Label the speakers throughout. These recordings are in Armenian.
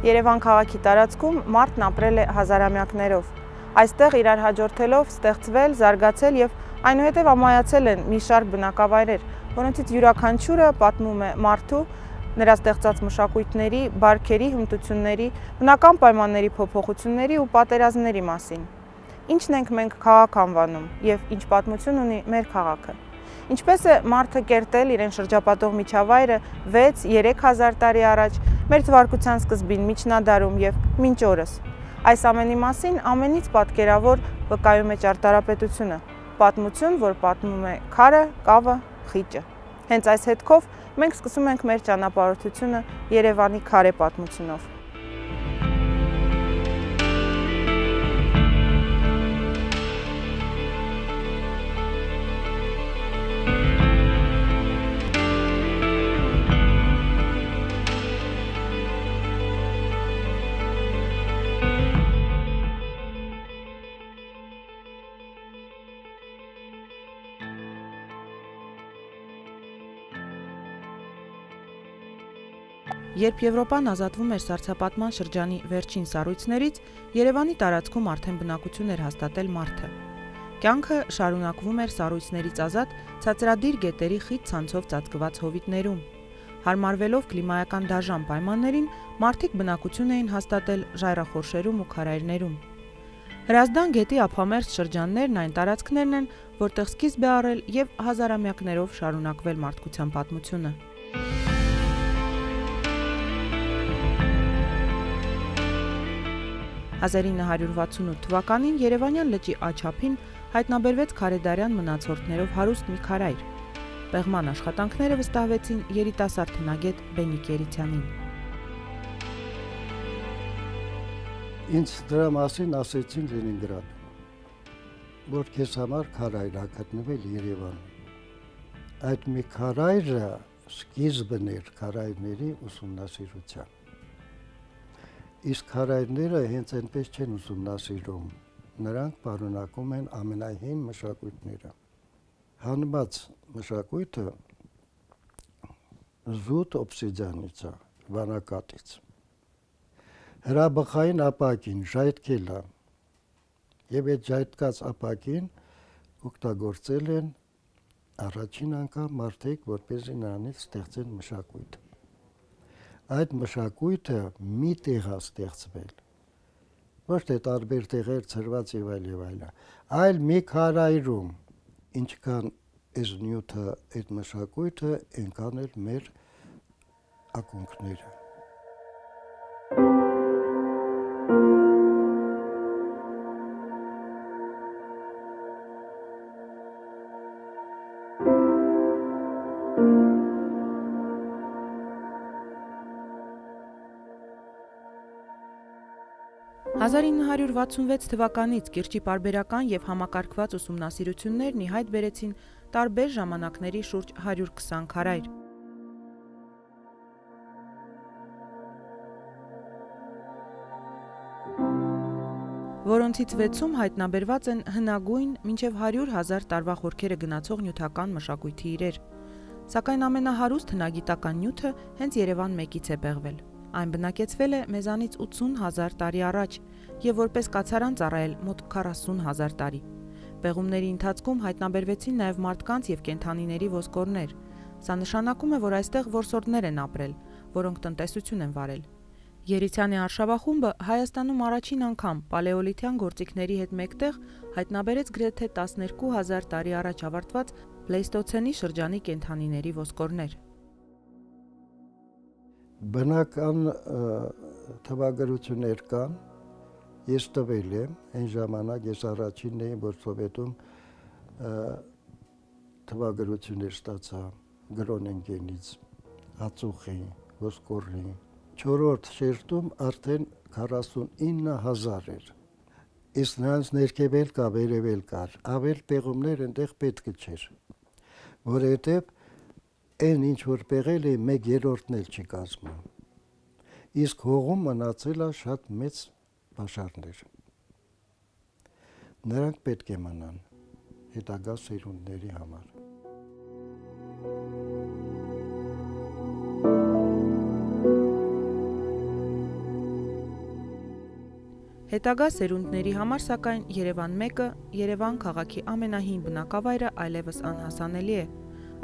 Speaker 1: Երևան քաղաքի տարածքում մարդն ապրել է հազարամյակներով։ Այստեղ իրար հաջորդելով ստեղծվել, զարգացել եւ այնուհետև ամայացել են մի շարք բնակավայրեր, որոնցից յուրաքանչյուրը պատմում է մարդու, նրա ստեղծած մշակույթների, բարքերի, հմտությունների, բնական պայմանների փոփոխությունների ու պատերազմների մասին։ Ինչն ենք մենք քաղաք անվանում եւ ինչ պատմություն ունի մեր քաղաքը։ Ինչպես է մարդը կերտել իրեն շրջապատող միջավայրը 6-3000 տարի առաջ, մեր թվարկության սկզբին միջնադարում եւ մինչ օրս։ Այս ամենի մասին ամենից պատկերավոր վկայում է ճարտարապետությունը, պատմություն, որ պատմում է քարը, կավը, խիճը։ Հենց այս հետքով մենք սկսում ենք մեր ճանապարհորդությունը Երևանի քարե պատմությունով։ Երբ Եվրոպան ազատվում էր սառցապատման շրջանի վերջին սառույցներից, Երևանի տարածքում արդեն բնակություն էր հաստատել մարդը։ Կյանքը շարունակվում էր սառույցներից ազատ ցածրադիր գետերի խիտ ցանցով ծածկված հովիտներում։ Հարմարվելով կլիմայական դաժան պայմաններին, մարդիկ բնակություն էին հաստատել ժայռախորշերում ու քարայրներում։ Հրազդան գետի ափամերձ շրջաններն այն տարածքներն են, որտեղ սկիզբ է առել եւ հազարամյակներով շարունակվել մարդկության պատմությունը։ 1968 թվականին Երևանյան լճի աջափին հայտնաբերվեց քարեդարյան մնացորդներով հարուստ մի քարայր։ Պեղման աշխատանքները վստահվեցին երիտասարդ հնագետ Բենիկ Երիցյանին։
Speaker 2: Ինձ դրա մասին ասեցին Լենինգրադում, որ քեզ համար քարայր ա գտնվել Երևանում։ Այդ մի քարայրը սկիզբն էր քարայրների ուսումնասիրության։ Իսկ քարայրները հենց այնպես չեն ուսումնասիրում, նրանք պարունակում են ամենահին մշակույթները։ Հանված մշակույթը զուտ օբսիդիանից է, վանակատից։ Հրաբխային ապակին ժայթքել է, եւ այդ ժայթքած ապակին օգտագործել են առաջին անգամ մարդիկ, որպեսզի նրանից ստեղծեն մշակույթ։ Այդ մշակույթը մի տեղ է ստեղծվել, ոչ թե տարբեր տեղեր ծրված եւ այլ, այլ մի քարայրում, ինչքան այս նյութը, այդ մշակույթը, այնքան էլ մեր ակունքները։
Speaker 1: 1966 թվականից կիրճի պարբերական եւ համակարգված ուսումնասիրություններն ի հայտ բերեցին տարբեր ժամանակների շուրջ 120 քարայր։ Որոնցից 6-ում հայտնաբերված են հնագույն մինչև 100,000 տարվա խորքերը գնացող նյութական մշակույթի իրեր, սակայն ամենահարուստ հնագիտական նյութը հենց Երևան 1-ից է պեղվել։ Այն բնակեցվել է մեզանից 80,000 տարի առաջ եւ որպես կացարան ծառայել մոտ 40,000 տարի։ Պեղումների ընթացքում հայտնաբերվեցին նաեւ մարդկանց եւ կենդանիների ոսկորներ։ Սա նշանակում է, որ այստեղ որսորդներ են ապրել, որոնք տնտեսություն են վարել։ Երիցյանի արշավախումբը Հայաստանում առաջին անգամ պալեոլիթյան գործիքների հետ մեկտեղ հայտնաբերեց գրեթե 12,000 տարի առաջ ավարտված պլեյստոցենի շրջանի կենդանիների ոսկորներ։
Speaker 2: Բնական թվագրություններ կան, ես տվել եմ, այն ժամանակ ես առաջինն էի, որ Սովետում թվագրություններ ստացա Գրոնենգենից, ածուխի, ոսկորի։ 4-րդ շերտում արդեն 49,000 էր։ Իսկ նրանց ներքև էլ կա, վերև էլ կար, ավել պեղումներ այնտեղ պետք չէր, որովհետև այն ինչ որ պեղել է 1/3-ն էլ չի կազմում։ Իսկ հողում մնացել է շատ մեծ պաշարներ։ Նրանք պետք է մնան հետագա սերունդների համար։
Speaker 1: Հետագա սերունդների համար սակայն Երևան 1-ը, Երևան քաղաքի ամենահին բնակավայրը այլևս անհասանելի է։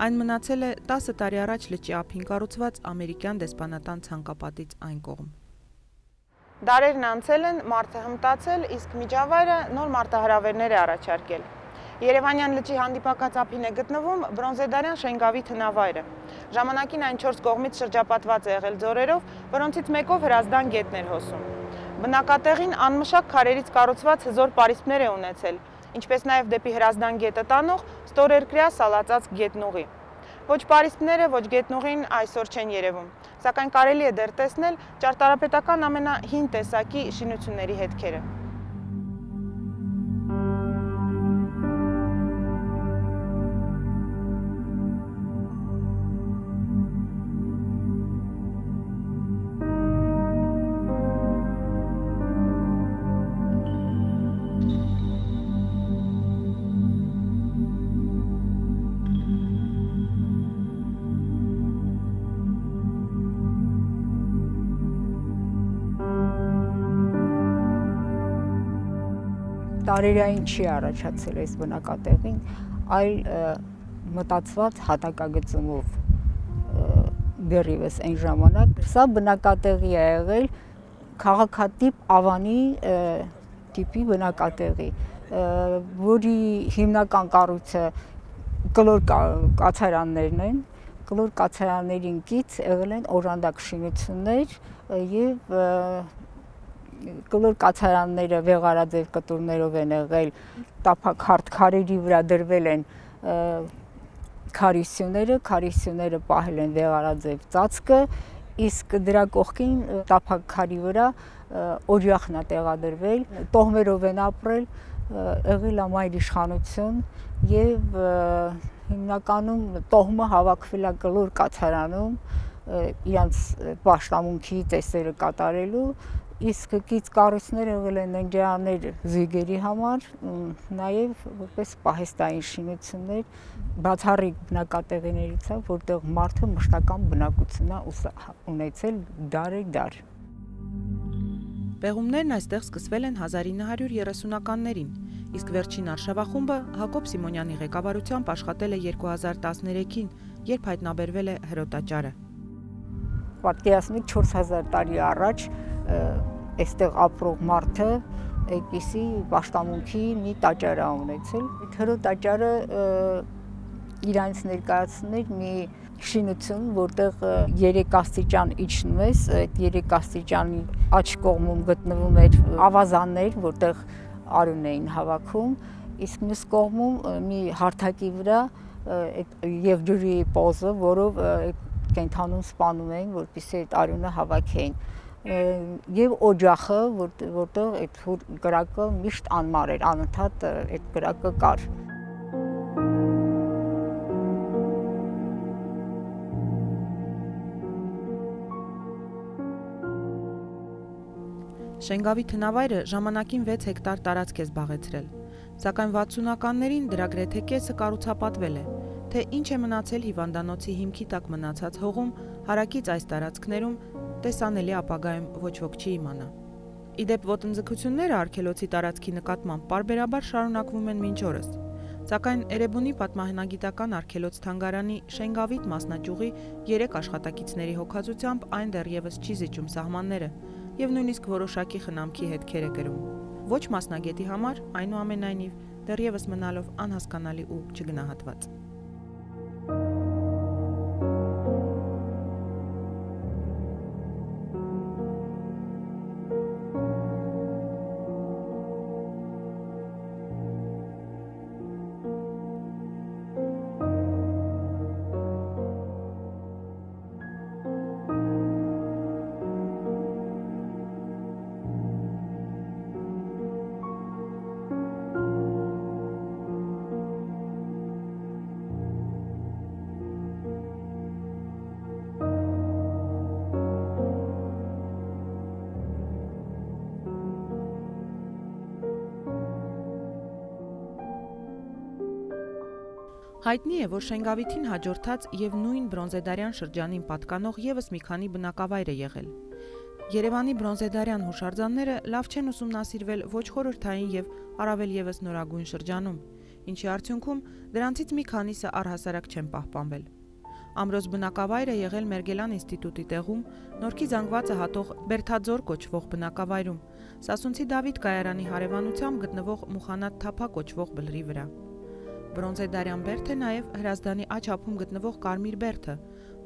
Speaker 1: Այն մնացել է 10 տարի առաջ լճի ափին կառուցված ամերիկյան դեսպանատան ցանկապատից այն կողմ։ Դարերն անցել են, մարդը հմտացել, իսկ միջավայրը նոր մարտահրավերներ է առաջարկել։ Երևանյան լճի հանդիպակաց ափին է գտնվում բրոնզեդարյան Շենգավի տնավայրը։ Ժամանակին այն 4 կողմից շրջապատված է եղել ձորերով, որոնցից մեկով Հրազդան գետն էր հոսում։ Բնակատեղին անմշակ քարերից կառուցված հզոր պարիսպներ է ունեցել, ինչպես նաև դեպի Հրազդան գետը տանող ստորերկրյա սալածած գետնուղի։ Ոչ պարիսպները, ոչ գետնուղին այսօր չեն երևում, սակայն կարելի է դեռ տեսնել ճարտարապետական ամենահին տեսակի շինությունների հետքերը։
Speaker 3: Տարերային չի առաջացել այս բնակատեղին, այլ մտածված հատակագծումով դեռևս այն ժամանակ։ Սա բնակատեղի է եղել քաղաքատիպ ավանի տիպի բնակատեղի, որի հիմնական կառույցը կլոր կացարաններն են, կլոր կացարաններին կից եղել են օժանդակ շինություններ եւ կլոր կացարանները վեղարաձև կտուրներով են եղել, տափակ քարերի վրա դրվել են քարիսյունները պահել են վեղարաձև ծածկը, իսկ դրա կողքին տափակ քարի վրա օջախն է տեղադրվել, տոհմերով են ապրել, եղել է մայր իշխանություն եւ հիմնականում տոհմը հավաքվել է կլոր կացարանում իրանց պաշտամունքի ծեսերը կատարելու, իսկ կից կառույցներ եղել են ննջարաններ զույգերի համար, նաև որպես պահեստային շինություններ, բացառիկ բնակատեղիներից է, որտեղ մարդը մշտական բնակություն է ունեցել դարեր։
Speaker 1: Պեղումներն այստեղ սկսվել են 1930-ականներին, իսկ վերջին արշավախումբը Հակոբ Սիմոնյանի ղեկավարությամբ աշխատել է 2013-ին, երբ հայտնաբերվել է հրոտաճարը։
Speaker 3: Պատկերացնեք 4000 տարի առաջ այստեղ ապրող մարդը այդպիսի պաշտամունքի մի տաճար է ունեցել։ Հրոտաճարը իրանց ներկայացներ մի շինություն, որտեղ 3 աստիճան իջնում ես, այդ 3 աստիճանի աջ կողմում գտնվում էր ավազաններ, որտեղ արյուն էին հավաքում, իսկ մյուս կողմում մի հարթակի վրա եւ ջրի պոզը, որով կենթանուն սպանում էին, որպեսզի այդ արյունը հավաքեին, եւ օջախը, որտեղ այդ կրակը միշտ անմար էր, անընդհատ այդ կրակը կար։
Speaker 1: Շենգավի տնավայրը ժամանակին 6 հեկտար տարածք է զբաղեցրել, սակայն 60-ականներին դրա գրեթե կեսը կառուցապատվել է, թե ինչ է մնացել հիվանդանոցի հիմքի տակ մնացած հողում, հարակից այս տարածքներում տեսանելի ապագայում ոչ ոք չի իմանա։ Իդեպ ոտնձգությունները արգելոցի տարածքի նկատմամբ պարբերաբար շարունակվում են մինչ օրս, սակայն Էրեբունի պատմահնագիտական արգելոց թանգարանի Շենգավիթ մասնաճյուղի 3 աշխատակիցների հոգացությամբ այն դեռևս չի զիջում սահմանները եւ նույնիսկ որոշակի խնամքի հետքեր է կրում։ Ոչ մասնագետի համար, այնուամենայնիվ, դեռևս մնալով անհասկանալի ու չգնահատված։ Հայտնի է, որ Շենգավիթին հաջորդած եւ նույն բրոնզեդարյան շրջանին պատկանող եւս մի քանի բնակավայր է եղել։ Երևանի բրոնզեդարյան հուշարձանները լավ չեն ուսումնասիրվել ոչ խորհրդային եւ առավել եւս նորագույն շրջանում, ինչի արդյունքում դրանցից մի քանիսը առհասարակ չեն պահպանվել։ Ամրոց բնակավայրը եղել Մերգելան ինստիտուտի տեղում, Նորքի զանգվածը հատող Բերթաձոր կոչվող բնակավայրում, Սասունցի Դավիթ կայարանի հարևանությամբ գտնվող Մուխանատ Թափա կոչվող բլրի վրա։ Բրոնզեդարյան բերդ է նաև Հրազդանի աջ ափում գտնվող Կարմիր բերդը,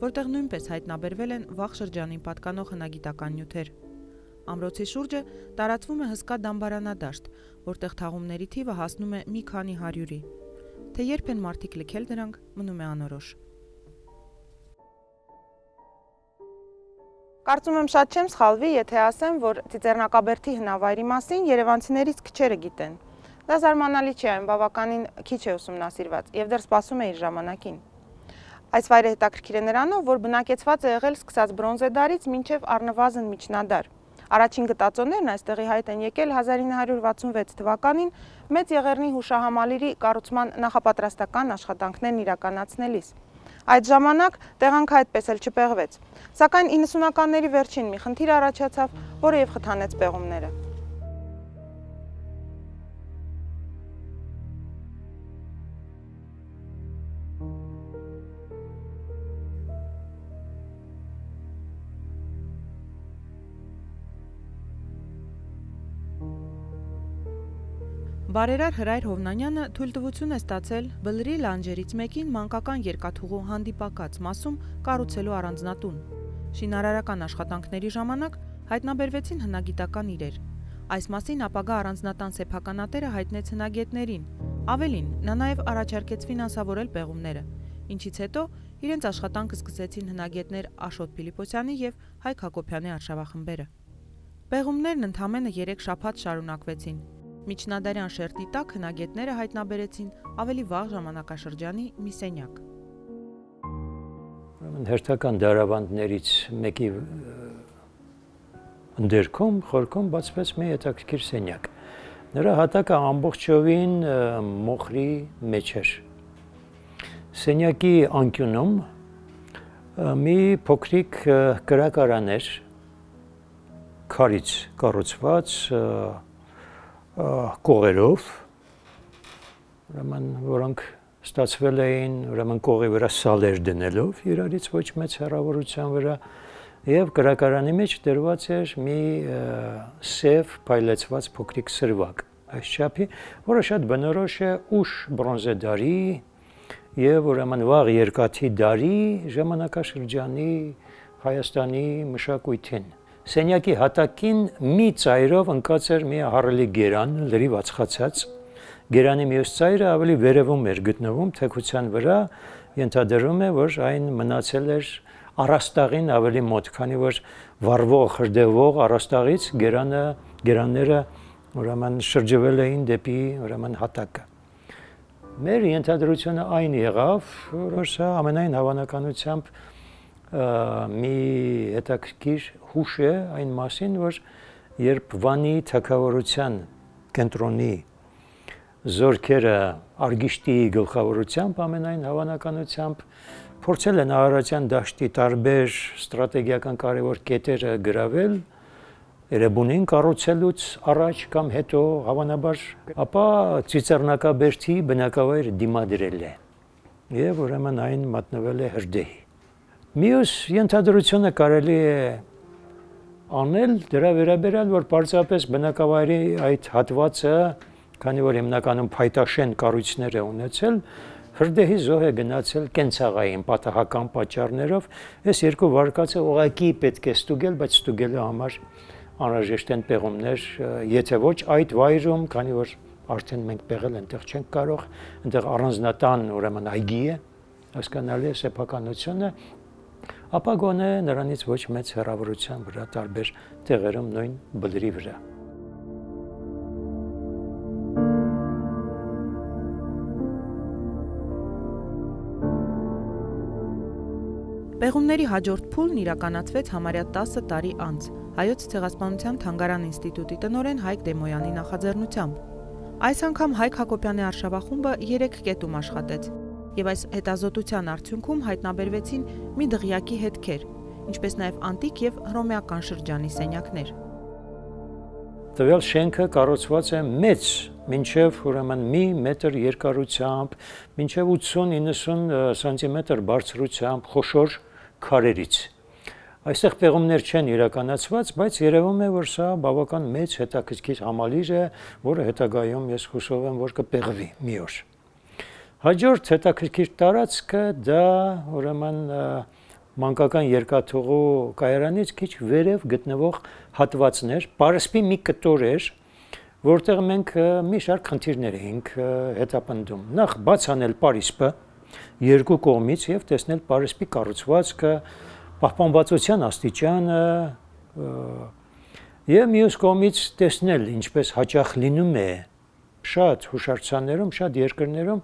Speaker 1: որտեղ նույնպես հայտնաբերվել են վաղ շրջանին պատկանող հնագիտական նյութեր։ Ամրոցի շուրջը տարածվում է հսկա դամբարանադաշտ, որտեղ թաղումների թիվը հասնում է մի քանի հարյուրի։ Թե երբ են մարդիկ լքել դրանք, մնում է անորոշ։ Կարծում եմ շատ չեմ սխալվի, եթե ասեմ, որ Ծիծեռնակաբերդի հնավայրի մասին երևանցիներից քչերը գիտեն։ Դա զարմանալի չէ, այն բավականին քիչ է ուսումնասիրված եւ դեռ սպասում է իր ժամանակին։ Այս վայրը հետաքրքիր է նրանով, որ բնակեցված է եղել սկսած բրոնզեդարից մինչև առնվազն միջնադար։ Առաջին գտածոներն այստեղի հայտ են եկել 1966 թվականին Մեծ Եղեռնի հուշահամալիրի կառուցման նախապատրաստական աշխատանքներն իրականացնելիս։ Այդ ժամանակ տեղանքը այդպես էլ չպեղվեց, սակայն 90-ականների վերջին մի խնդիր առաջացավ, որը եւ խթանեց պեղումները։ Բարերար Հրայր Հովնանյանը թույլտվություն է ստացել բլրի լանջերից մեկին մանկական երկաթուղու հանդիպակաց մասում կառուցելու առանձնատուն։ Շինարարական աշխատանքների ժամանակ հայտնաբերվեցին հնագիտական իրեր։ Այս մասին ապագա առանձնատան սեփականատերը հայտնեց հնագետներին։ Ավելին, նա նաև առաջարկեց ֆինանսավորել պեղումները, ինչից հետո իրենց աշխատանքը սկսեցին հնագետներ Աշոտ Փիլիպոսյանի եւ Հայկ Հակոբյանի արշավախմբերը։ Պեղումներն ընդամենը 3 շաբաթ շարունակվեցին։ Միջնադարյան շերտի տակ հնագետները հայտնաբերեցին ավելի վաղ ժամանակաշրջանի մի սենյակ։
Speaker 4: Հերթական դարավանդներից մեկի ընդերքում խորքում բացվեց մի հետաքրքիր սենյակ։ Նրա հատակը ամբողջովին մոխրի մեջ էր։ Սենյակի անկյունում մի փոքրիկ կրակարան էր, քարից կառուցված կողերով, որոնք ստացվել էին կողի վրա սալեր դնելով իրարից ոչ մեծ հեռավորության վրա եւ կրակարանի մեջ դրված էր մի սև փայլեցված փոքրիկ սրվակ, այսչափի, որը շատ բնորոշ է ուշ բրոնզեդարի եւ վաղ երկաթի դարի ժամանակաշրջանի Հայաստանի մշակույթին։ Սենյակի հատակին մի ծայրով ընկած էր մի ահռելի գերան, լրիվ ածխացած։ Գերանի մյուս ծայրը ավելի վերևում էր գտնվում, թեքության վրա, ենթադրվում է, որ այն մնացել էր առաստաղին ավելի մոտ, քանի որ վառվող, խրդևող առաստաղից գերանները շրջվել էին դեպի հատակը։ Մեր ենթադրությունը այն եղավ, որ սա ամենայն հավանականությամբ մի հետաքրքիր հուշ է այն մասին, որ երբ Վանի թագավորության կենտրոնի զորքերը Արգիշտիի գլխավորությամբ ամենայն հավանականությամբ փորձել են Արարատյան դաշտի տարբեր ստրատեգիական կարևոր կետերը գրավել, Էրեբունին կառուցելուց առաջ կամ հետո հավանաբար, ապա Ծիծեռնակաբերդի բնակավայրը դիմադրել է եւ ուրեմն այն մատնվել է հրդեհի։ Մյուս ենթադրությունը կարելի է անել դրա վերաբերյալ, որ պարզապես բնակավայրի այդ հատվածը, քանի որ հիմնականում փայտաշեն կառույցներ է ունեցել, հրդեհի զոհ է գնացել կենցաղային պատահական պատճառներով, այս երկու վարկածը ուղղակի պետք է ստուգել, բայց ստուգելու համար անհրաժեշտ են պեղումներ, եթե ոչ այդ վայրում, քանի որ արդեն մենք պեղել այնտեղ չենք կարող, այնտեղ առանձնատան ուրեմն այգի է, հասկանալի է սեփականությունը, ապա գոնե նրանից ոչ մեծ հեռավորության վրա տարբեր տեղերում նույն բլրի վրա։
Speaker 1: Պեղումների հաջորդ փուլն իրականացվեց համարյա 10 տարի անց Հայոց ցեղասպանության թանգարան ինստիտուտի տնօրեն Հայկ Դեմոյանի նախաձեռնությամբ։ Այս անգամ Հայկ Հակոբյանի արշավախումբը 3 կետում աշխատեց, եւ այս հետազոտության արդյունքում հայտնաբերվեցին մի դղյակի հետքեր, ինչպես նաև անտիկ եւ հռոմեական շրջանի սենյակներ։
Speaker 4: Տվյալ շենքը կառուցված է մեծ, մինչև ուրեմն մի մետր երկարությամբ, մինչև 80-90 սանտիմետր բարձրությամբ խոշոր քարերից։ Այստեղ պեղումներ չեն իրականացված, բայց երևում է, որ սա բավական մեծ հետաքրքիր համալիր է, որը հետագայում ես հուսով եմ, որ կպեղվի մի օր։ Հաջորդ հետաքրքիր տարածքը դա ուրեմն մանկական երկաթուղու կայարանից քիչ վերև գտնվող հատվածներ, պարսպի մի կտոր էր, որտեղ մենք մի շարք խնդիրներ էինք հետապնդում։ Նախ բաց անել պարիսպը երկու կողմից եւ տեսնել պարիսպի կառուցվածքը, պահպանվածության աստիճանը եւ մյուս կողմից տեսնել ինչպես հաճախ լինում է շատ հուշարձաններում, շատ երկրներում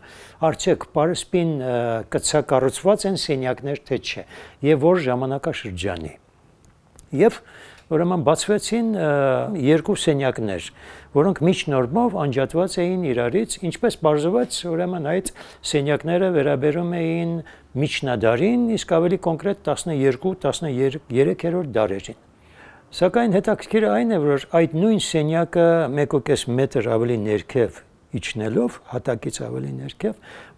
Speaker 4: արդյոք պարսպին կցակառուցված են սենյակներ թե չէ եւ որ ժամանակաշրջանի։ Եվ ուրեմն բացվեցին երկու սենյակներ, որոնք միջնորմով անջատված էին իրարից, ինչպես բարձրացած ուրեմն այդ սենյակները վերաբերում էին միջնադարին, իսկ ավելի կոնկրետ 12-13-րդ դարերին։ Սակայն հետաքրքիրը այն է, որ այդ նույն սենյակը 1.5 մետր ավելի ներքև իջնելով, հատակից ավելի ներքև,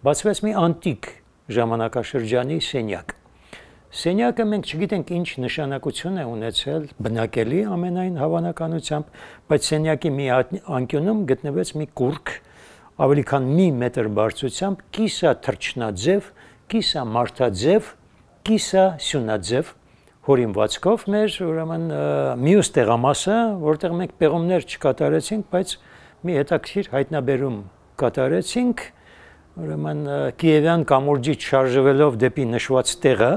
Speaker 4: բացվեց մի անտիկ ժամանակաշրջանի սենյակ։ Սենյակը մենք չգիտենք ինչ նշանակություն է ունեցել բնակելի ամենայն հավանականությամբ, բայց սենյակի մի անկյունում գտնվեց մի կուռք, ավելի քան մի մետր բարձրությամբ, կիսա թռչնաձև, կիսա մարդաձև, կիսա սյունաձև հորինվածքով մեր ուրեմն մյուս տեղամասը, որտեղ մենք պեղումներ չկատարեցինք, բայց մի հետաքրքիր հայտնաբերում կատարեցինք, ուրեմն Կիևյան կամուրջից շարժվելով դեպի նշված տեղը,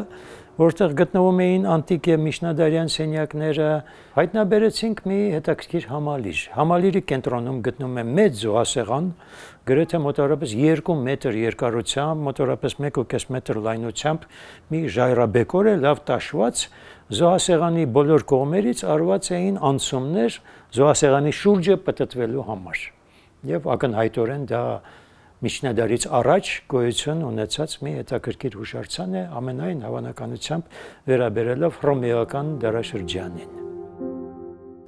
Speaker 4: որտեղ գտնվում էին անտիկ եւ միջնադարյան սենյակները, հայտնաբերեցինք մի հետաքրքիր համալիր։ Համալիրի կենտրոնում գտնվում է մեծ զոհասեղան, գրեթե մոտավորապես 2 մետր երկարությամբ, մոտավորապես 1.5 մետր լայնությամբ, մի ժայռաբեկոր է, լավ տաշված, զոհասեղանի բոլոր կողմերից արված էին անցումներ զոհասեղանի շուրջը պտտվելու համար։ Եվ ակնհայտորեն դա միջնադարից առաջ գոյություն ունեցած մի հետաքրքիր հուշարձան է, ամենայն հավանականությամբ վերաբերելով հռոմեական դարաշրջանին։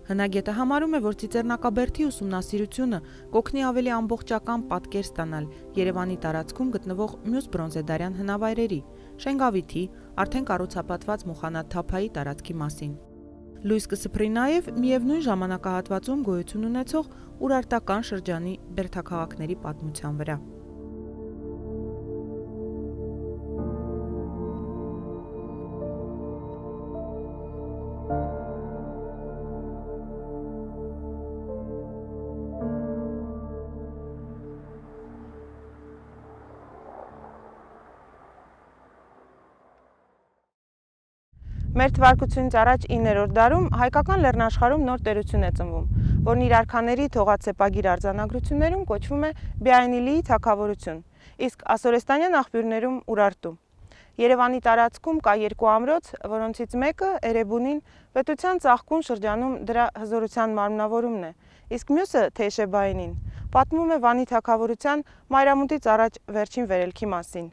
Speaker 1: Հնագետը համարում է, որ Ծիծեռնակաբերդի ուսումնասիրությունը կօգնի ավելի ամբողջական պատկեր ստանալ Երևանի տարածքում գտնվող մյուս բրոնզեդարյան հնավայրերի, Շենգավիթի, արդեն կառուցապատված Մուխանաթ թափայի տարածքի մասին։ Լույս կսփռի նաև միևնույն ժամանակահատվածում գոյություն ունեցող Ուրարտական շրջանի բերդաքաղաքների պատմության վրա։ Մեր թվարկությունից առաջ 9-րդ դարում հայկական լեռնաշխարհում նոր տերություն է ծնվում, որն իր արքաների թողածեպագիր արձանագրություններում կոչվում է Բիայնիլիի թագավորություն, իսկ ասորեստանյան աղբյուրներում Ուրարտու։ Երևանի տարածքում կա երկու ամրոց, որոնցից մեկը Էրեբունին պետության ծաղկուն շրջանում դրա հզորության մարմնավորումն է, իսկ մյուսը Թեյշեբայինին պատմում է Վանի թագավորության մայրամուտից առաջ վերջին վերելքի մասին։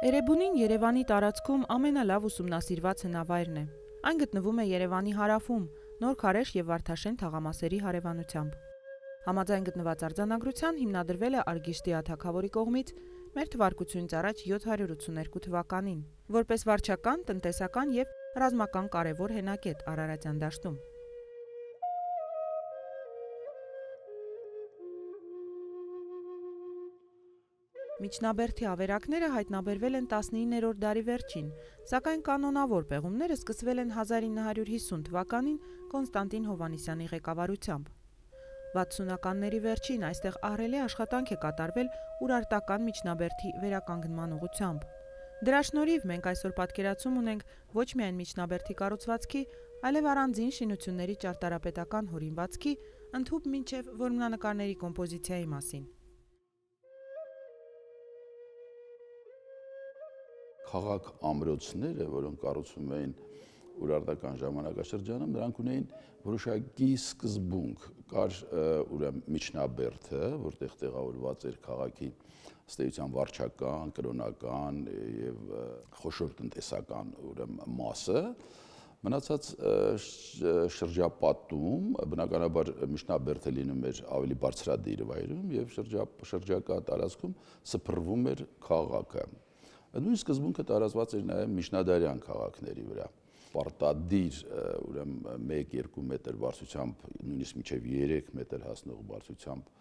Speaker 1: Էրեբունին Երևանի տարածքում ամենալավ ուսումնասիրված հնավայրն է։ Այն գտնվում է Երևանի հարավում, Նորքարեշ եւ Վարդաշեն թաղամասերի հարևանությամբ։ Համաձայն գտնված արձանագրության հիմնադրվել է Արգիշտիա թագավորի կողմից մեր թվարկությունից առաջ 782 թվականին, որպես վարչական, տնտեսական եւ ռազմական կարևոր հենակետ Արարատյան դաշտում։ Միջնաբերդի ավերակները հայտնաբերվել են 19-րդ դարի վերջին, սակայն կանոնավոր պեղումները սկսվել են 1950 թվականին Կոնստանտին Հովհաննիսյանի ղեկավարությամբ։ 60-ականների վերջին այստեղ ահռելի աշխատանք է կատարվել Ուրարտական միջնաբերդի վերականգնման ուղղությամբ։ Դրա շնորհիվ մենք այսօր պատկերացում ունենք ոչ միայն միջնաբերդի կառուցվածքի, այլև առանձին շինությունների ճարտարապետական հորինվածքի, ընդհուպ մինչև որմնանկարների կոմպոզիցիայի մասին։
Speaker 5: Քաղաք ամրոցները, որոնք կառուցվում էին Ուրարտական ժամանակաշրջանում, նրանք ունեին որոշակի սկզբունք, կար ուրեմն միջնաբերդը, որտեղ տեղավորված էր քաղաքի ըստ էության վարչական, կրոնական եւ խոշոր տնտեսական ուրեմն մասը, մնացած շրջապատում բնականաբար միջնաբերդը լինում էր ավելի բարձրադիր վայրում եւ շրջակա տարածքում սփռվում էր քաղաքը։ Նույն սկզբունքը տարածված էր նաեւ միջնադարյան քաղաքների վրա։ Պարտադիր ուրեմն 1-2 մետր բարձրությամբ, նույնիսկ մինչև 3 մետր հասնող բարձրությամբ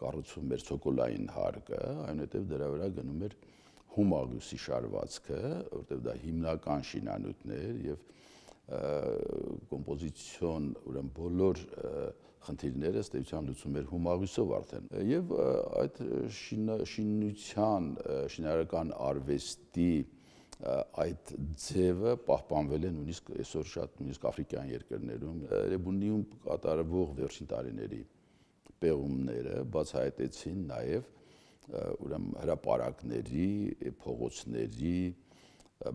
Speaker 5: կառուցվում էր ցոկոլային հարկը, այնուհետև դրա վրա գնում էր հումաղյուսի շարվածքը, որտեղ դա հիմնական շինանյութն էր եւ կոմպոզիցիոն ուրեմն բոլոր խնդիրները ըստ էության լուծում էր հումաղյուսով արդեն եւ այդ շինության շինարարական արվեստի այդ ձևը պահպանվել է նույնիսկ այսօր շատ նույնիսկ աֆրիկյան երկրներում Էրեբունիում կատարվող վերջին տարիների պեղումները բացահայտեցին նաև ուրեմն հրապարակների, փողոցների,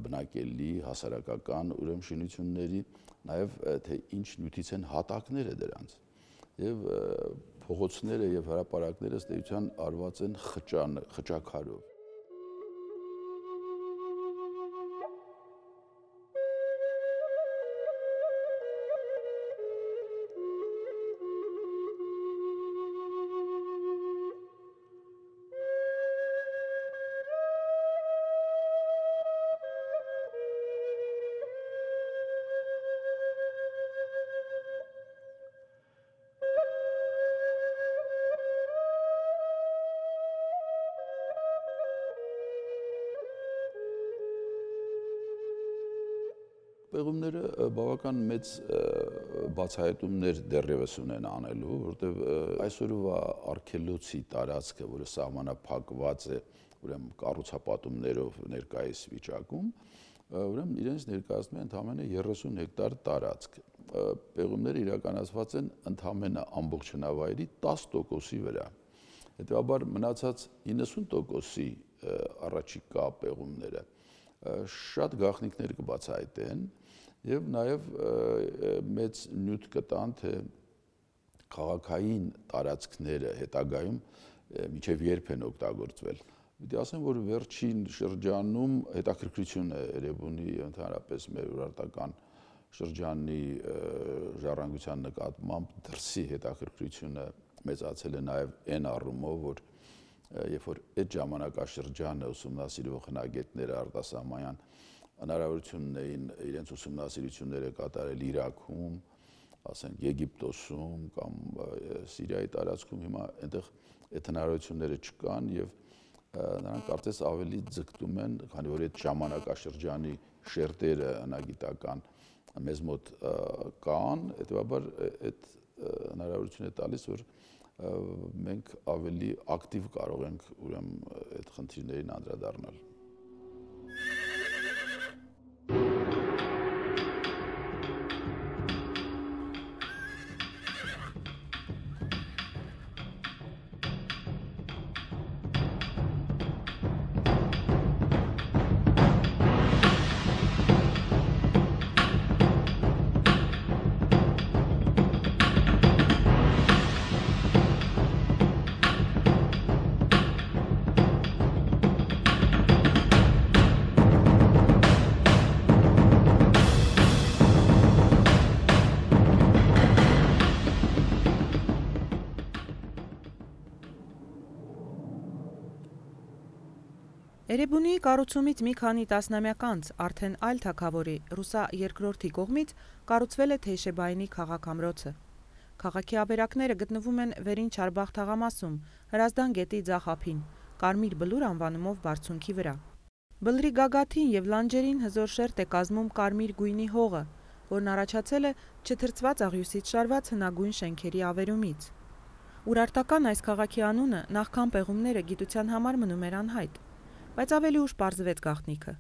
Speaker 5: բնակելի, հասարակական ուրեմն շինությունների նաև թե ինչ նյութից են հատակները դրանց եւ փողոցները եւ հրապարակները ըստ էության արված են խճաքարով։ Պեղումները բավական մեծ բացահայտումներ դեռևս ունեն անելու, որտեղ այսօրվա արգելոցի տարածքը, որը սահմանափակված է ուրեմն կառուցապատումներով ներկայիս վիճակում, ուրեմն իրենց ներկայացնում է ընդամենը 30 հեկտար տարածք։ Պեղումները իրականացված են ընդամենը ամբողջնավայրի 10%-ի վրա։ Հետևաբար մնացած 90%-ի առաջիկա պեղումները շատ գաղտնիքներ կբացահայտեն եւ նաեւ մեծ նյութ կտան թե քաղաքային տարածքները հետագայում մինչեւ երբ են օգտագործվել։ Պիտի ասեմ, որ վերջին շրջանում հետաքրքրություն է Էրեբունի ընդհանրապես մեր ուրարտական շրջանի ժառանգության նկատմամբ դրսի հետաքրքրությունը մեծացել է նաեւ այն առումով, որ երբ որ այդ ժամանակաշրջանը ուսումնասիրող հնագետները արտասահմանյան հնարավորություն ունեին իրենց ուսումնասիրությունները կատարել Իրաքում, ասենք Եգիպտոսում կամ Սիրիայի տարածքում, հիմա այնտեղ այդ հնարավորությունները չկան եւ նրանք կարծես ավելի ձգտում են, քանի որ այդ ժամանակաշրջանի շերտերը հնագիտական մեզ մոտ կան, հետեւաբար այդ հնարավորություն է տալիս, որ մենք ավելի ակտիվ կարող ենք ուրեմն այդ խնդիրներին անդրադառնալ։
Speaker 1: Էրեբունիի կառուցումից մի քանի տասնամյակ անց արդեն այլ թագավորի Ռուսա II կողմից կառուցվել է Թեյշեբայինի քաղաք-ամրոցը։ Քաղաքի ավերակները գտնվում են Վերին Չարբաղ թաղամասում, Հրազդան գետի ձախ ափին, Կարմիր բլուր անվանումով բարձունքի վրա։ Բլրի գագաթին եւ լանջերին հզոր շերտ է կազմում կարմիր գույնի հողը, որն առաջացել է չթրծված աղյուսից շարված հնագույն շենքերի ավերումից։ Ուրարտական այս քաղաքի անունը նախքան պեղումները գիտության համար մնում էր անհայտ։ բայց ավելի ուշ պարզվեց գաղտնիքը։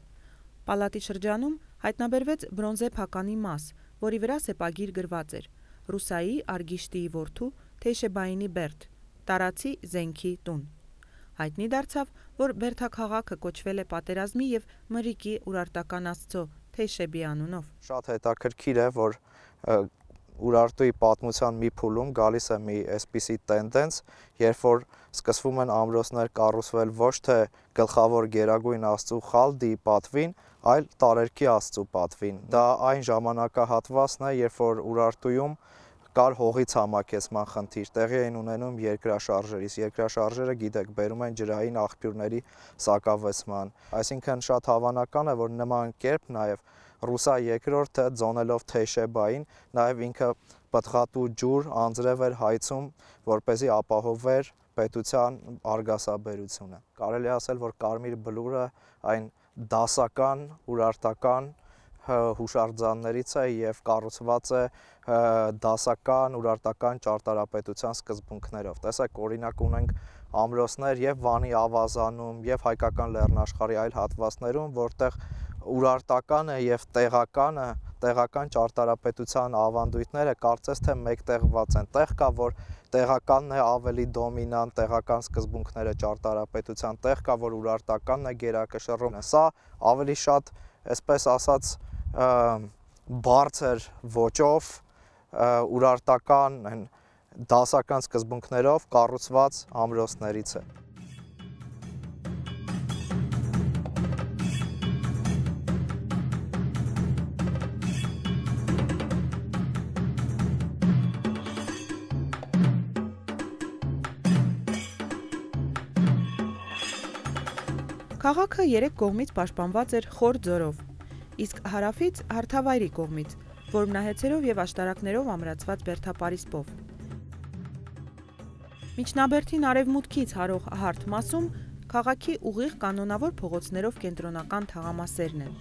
Speaker 1: Պալատի շրջանում հայտնաբերվեց բրոնզե փականի մաս, որի վրա սեպագիր գրված էր. Ռուսայի Արգիշտիի որդու Թեյշեբայինի Բերդ, տարածի զենքի տուն։ Հայտնի դարձավ, որ Բերդաքաղաքը կոչվել է պատերազմի եւ մրրիկի Ուրարտական աստծո Թեյշեբի անունով։
Speaker 6: Շատ հետաքրքիր է, որ Ուրարտուի պատմության մի փուլում գալիս է մի այսպիսի տենդենց, երբ որ սկսվում են ամրոցներ կառուցվել ոչ թե գլխավոր գերագույն աստծու Խալդիի պատվին, այլ տարերքի աստծու պատվին։ Դա այն ժամանակահատվածն է, երբ որ Ուրարտուում կար հողից համակեցման խնդիր, տեղի էին ունենում երկրաշարժերից։ Երկրաշարժերը, գիտեք, բերում են ջրային աղբյուրների սակավեցման։ Այսինքն շատ հավանական է, որ նման կերպ նաև Ռուսա երկրորդը ձոնելով Թեյշեբային, նաև ինքը պտղատու ջուր անձրև էր հայցում, որպեսզի ապահովեր պետության արգասաբերությունը։ Կարելի ասել, որ Կարմիր բլուրը այն դասական, ուրարտական հուշարձաններից է եւ կառուցված է դասական, ուրարտական ճարտարապետության սկզբունքներով։ Տեսեք, օրինակ ունենք ամրոցներ եւ Վանի ավազանում, եւ հայկական լեռնաշխարհի այլ հատվածներում, որտեղ ուրարտականը եւ տեղական ճարտարապետության ավանդույթները կարծես թե մեկտեղված են։ Տեղ կա, որ տեղականն է ավելի դոմինանտ, տեղական սկզբունքները ճարտարապետության, տեղ կա, որ ուրարտականն է գերակշռում։ Սա ավելի շատ, այսպես ասած, բարձր ոճով ուրարտական դասական սկզբունքներով կառուցված ամրոցներից է։
Speaker 1: Քաղաքը 3 կողմից պաշտպանված էր խոր ձորով, իսկ հարավից հարթավայրի կողմից, որմնահեցերով եւ աշտարակներով ամրացված բերդապարիսպով։ Միջնաբերդին արևմուտքից հարող հարթ մասում քաղաքի ուղիղ կանոնավոր փողոցներով կենտրոնական թաղամասերն են։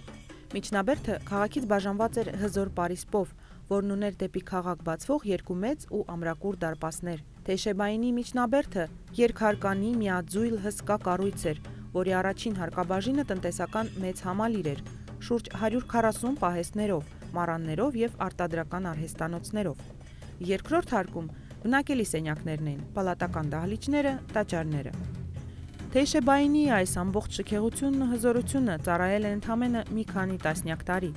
Speaker 1: Միջնաբերդը քաղաքից բաժանված էր հզոր պարիսպով, որն ուներ դեպի քաղաք բացվող 2 մեծ ու ամրակուր դարպասներ։ Թեյշեբայինի միջնաբերդը երկհարկանի միաձույլ հսկա կառույց էր, որի առաջին հարկաբաժինը տնտեսական մեծ համալիր էր, շուրջ 140 պահեստներով, մառաններով եւ արտադրական արհեստանոցներով։ Երկրորդ հարկում բնակելի սենյակներն էին, պալատական դահլիճները, տաճարները։ Թեյշեբայինի այս ամբողջ շքեղությունն ու հզորությունը ծառայել է ընդամենը մի քանի տասնյակ տարի։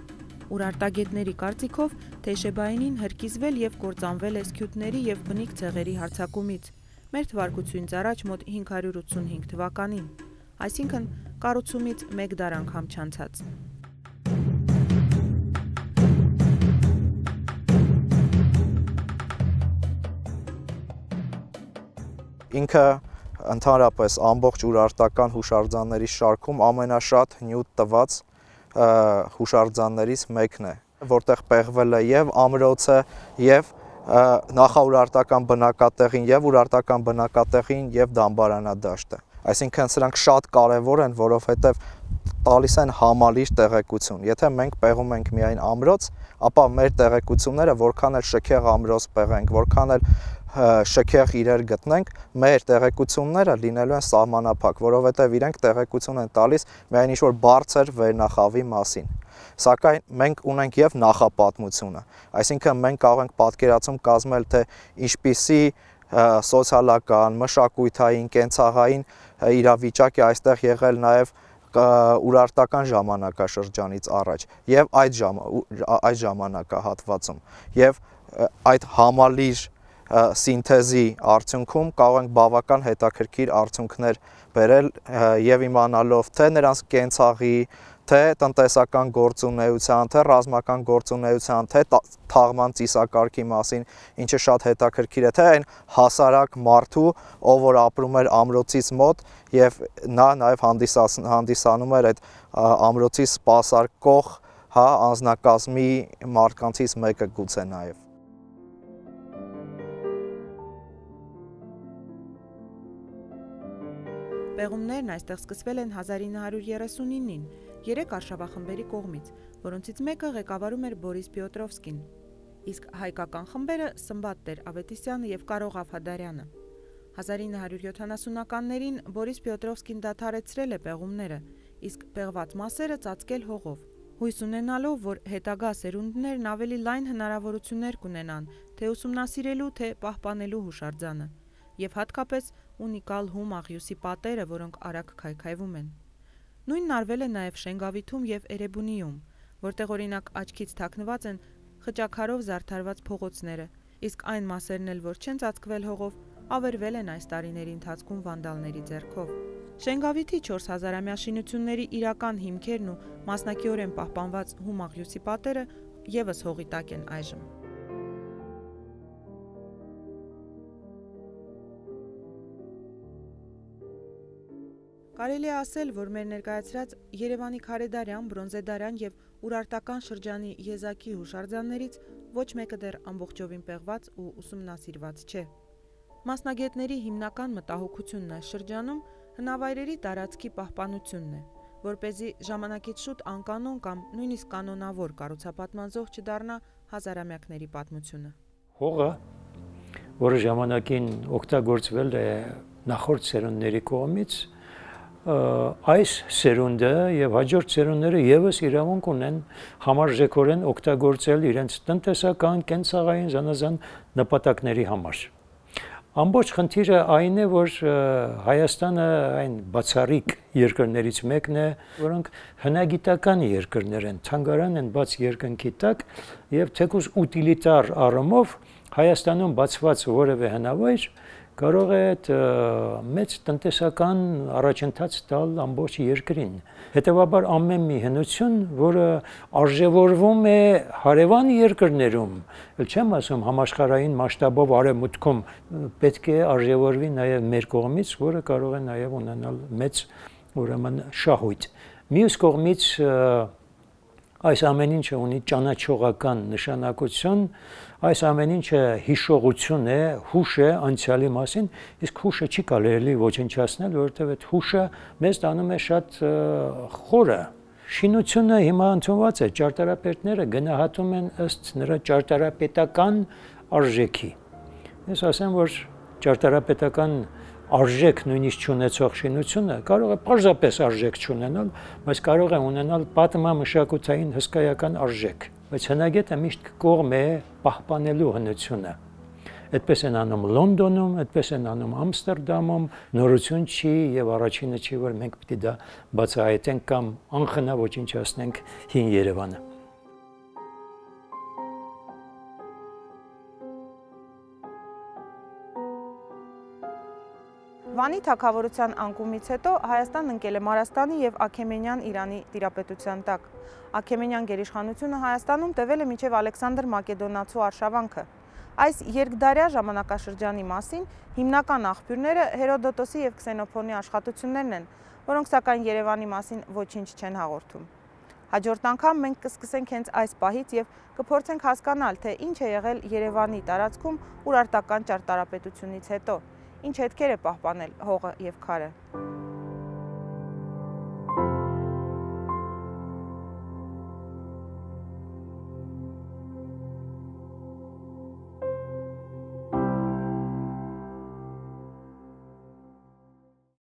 Speaker 1: Ուրարտագետների կարծիքով Թեյշեբայինին հրկիզվել եւ կործանվել է սկյութների եւ բնիկ ցեղերի հարձակումից, մեր թվարկությունից առաջ մոտ 585 թվականին, այսինքն կառուցումից 1 դար անգամ չանցած։
Speaker 6: Ինքը ընդհանրապես ամբողջ ուրարտական հուշարձանների շարքում ամենաշատ նյութ տված հուշարձաններից մեկն է, որտեղ պեղվել է եւ ամրոցը, եւ նախաուրարտական բնակատեղին, եւ ուրարտական բնակատեղին, եւ դամբարանադաշտը։ Այսինքն սրանք շատ կարևոր են, որովհետեւ տալիս են համալիր տեղեկություն։ Եթե մենք պեղում ենք միայն ամրոց, ապա մեր տեղեկությունները, որքան էլ շքեղ ամրոց պեղենք, որքան էլ շքեղ իրեր գտնենք, մեր տեղեկությունները լինելու են սահմանափակ, որովհետև իրենք տեղեկություն են տալիս միայն ինչ-որ բարձր վերնախավի մասին։ Սակայն մենք ունենք եւ նախապատմությունը, այսինքն մենք կարող ենք պատկերացում կազմել, թե ինչպիսի սոցիալական, մշակութային, կենցաղային իրավիճակ է այստեղ եղել նաեւ ուրարտական ժամանակաշրջանից առաջ եւ այդ ժամանակահատվածում եւ այդ համալիր սինթեզի արդյունքում կարող ենք բավական հետաքրքիր արդյունքներ բերել եւ իմանալով թե նրանց կենցաղի, թե տնտեսական գործունեության, թե ռազմական գործունեության, թե թաղման ծիսակարգի մասին, ինչը շատ հետաքրքիր է, թե այն հասարակ մարդու, ով որ ապրում էր ամրոցից մոտ եւ նա նաեւ հանդիսանում էր այդ ամրոցի սպասարկող, անձնակազմի մարդկանցից մեկը գուցե նաեւ։
Speaker 1: Պեղումներն այստեղ սկսվել են 1939-ին 3 արշավախմբերի կողմից, որոնցից մեկը ղեկավարում էր Բորիս Պյոտրովսկին, իսկ հայկական խմբերը Սմբատ Տեր-Ավետիսյանը եւ Կարո Ղաֆադարյանը։ 1970-ականներին Բորիս Պյոտրովսկին դադարեցրել է պեղումները, իսկ պեղված մասերը ծածկել հողով, հույս ունենալով, որ հետագա սերունդներն ավելի լայն հնարավորություններ կունենան թե ուսումնասիրելու, թե պահպանելու հուշարձանը, եւ հատկապես ունիկալ հում աղյուսի պատերը, որոնք արագ քայքայվում են։ Նույնն արվել է նաև Շենգավիթում եւ Էրեբունիում, որտեղ օրինակ աչքից թաքնված են խճաքարով զարդարված փողոցները, իսկ այն մասերն էլ, որ չեն ծածկվել հողով, ավերվել են այս տարիների ընթացքում վանդալների ձեռքով։ Շենգավիթի 4000-ամյա շինությունների իրական հիմքերն ու մասնակիորեն պահպանված հում աղյուսի պատերը եւս հողի տակ են այժմ։ Կարելի է ասել, որ մեր ներկայացրած Երևանի Քարեդարյան, Բրոնզեդարյան եւ Ուրարտական շրջանի եզակի հուշարձաններից ոչ մեկը դեռ ամբողջովին պեղված ու ուսումնասիրված չէ։ Մասնագետների հիմնական մտահոգությունն այս շրջանում հնավայրերի տարածքի պահպանությունն է, որպեսզի ժամանակից շուտ անկանոն կամ նույնիսկ կանոնավոր կառուցապատման զոհ չդառնա հազարամյակների պատմությունը։
Speaker 4: Հողը, որը ժամանակին օգտագործվել է նախորդ սերունդների կողմից, այս սերունդը եւ հաջորդ սերունդները եւս իրավունք ունեն համարժեքորեն օգտագործել իրենց տնտեսական, կենցաղային զանազան նպատակների համար։ Ամբողջ խնդիրը այն է, որ Հայաստանը այն բացառիկ երկրներից մեկն է, որոնք հնագիտական երկրներ են, թանգարան են բաց երկնքի տակ եւ թեկուզ ուտիլիտար առումով Հայաստանում բացված որևէ հնավայր կարող է մեծ տնտեսական առաջընթաց տալ ամբողջ երկրին։ Հետևաբար ամեն մի հնություն, որը արժևորվում է հարևան երկրներում, չեմ ասում համաշխարհային մասշտաբով արևմուտքում, պետք է արժևորվի նաև մեր կողմից, որը կարող է նաև ունենալ մեծ ուրեմն շահույթ։ Մյուս կողմից այս ամեն ինչը ունի ճանաչողական նշանակություն, այս ամեն ինչը հիշողություն է, հուշ է անցյալի մասին, իսկ հուշը չի կարելի ոչնչացնել, որովհետև այդ հուշը մեզ տանում է շատ խորը։ Շինությունը հիմա ընդունված է, ճարտարապետները գնահատում են ըստ նրա ճարտարապետական արժեքի։ Ես ասեմ, որ ճարտարապետական արժեք նույնիսկ չունեցող շինությունը կարող է պարզապես արժեք չունենալ, բայց կարող է ունենալ պատմամշակութային հսկայական արժեք, բայց հնագետը միշտ կողմ է պահպանելու հնությունը։ Այդպես են անում Լոնդոնում, այդպես են անում Ամստերդամում, նորություն չի եւ առաջինը չի, որ մենք պիտի դա բացահայտենք կամ անխնա ոչնչացնենք հին Երևանը։
Speaker 1: Վանի թագավորության անկումից հետո Հայաստան ընկել է Մարաստանի եւ Աքեմենյան Իրանի տիրապետության տակ։ Աքեմենյան գերիշխանությունը Հայաստանում տևել է մինչև Ալեքսանդր Մակեդոնացու արշավանքը։ Այս երկդարյա ժամանակաշրջանի մասին հիմնական աղբյուրները Հերոդոտոսի եւ Քսենոփոնի աշխատություններն են, որոնք սակայն Երևանի մասին ոչինչ չեն հաղորդում։ Հաջորդ անգամ մենք կսկսենք հենց այս պահից եւ կփորձենք հասկանալ, թե ինչ է եղել Երևանի տարածքում Ուրարտական ճարտարապետությունից հետո։ Ինչ հետքեր է պահպանել հողը եւ քարը։